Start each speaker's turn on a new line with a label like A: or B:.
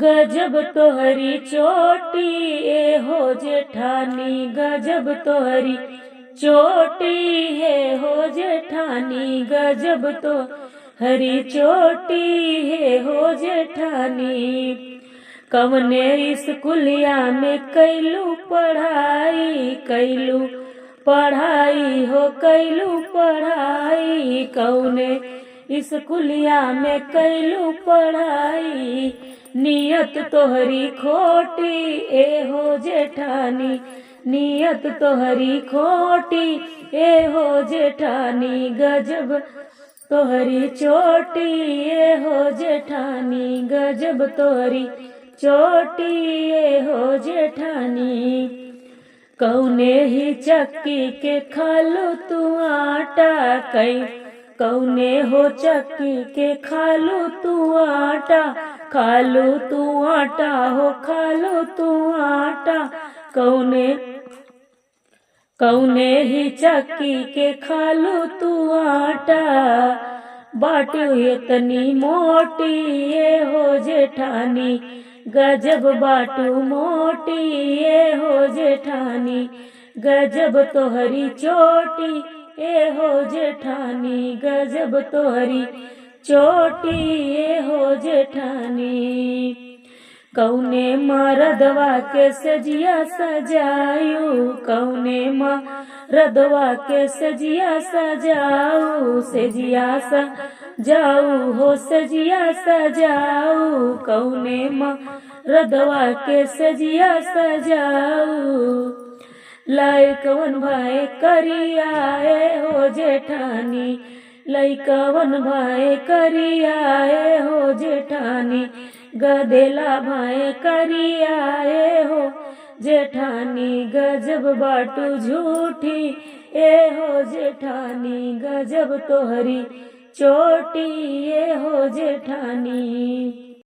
A: गजब तोहरी चोटी ए हो जेठानी, गजब तोहरी चोटी है हो जेठानी, गजब तोहरी चोटी है हो जेठानी। कवने स्कूलिया में कैलू पढ़ाई, कैलू पढ़ाई हो कैलू पढ़ाई, कौने स्कूलिया में कैलू पढ़ाई। नियत तोहरी खोटी ए हो जेठानी, नियत तोहरी खोटी ए हो जेठानी, गजब तोहरी चोटी ए हो जेठानी, गजब तोहरी चोटी ए हो जेठानी। कौने ही चक्की के खालू तू आटा, कौने हो चक्की के खालू तू आटा, खालू तू आटा हो खालू तू आटा। कौने ही चक्की के खालू तू आटा, बाटू इतनी मोटी ये हो जेठानी, गजब बाटू मोटी ये हो जेठानी, गजब तोहरी चोटी ए हो जेठानी, गजब तोहरी चोटी ए हो जेठानी। कौने मरदवा के सजिया सजायू, कौने मरदवा के सजिया सजाऊ, सजिया सजाऊ हो सजिया सजाऊ, कौने मरदवा के सजिया सजाऊ। लइकवन भाई करिया ए हो जेठानी, लइकवन भाई करिया ए हो जेठानी, गदेला भाई करिया ए हो जेठानी, गजब बाटू झूठी ए हो जेठानी, गजब तोहरी चोटी ए हो जेठानी।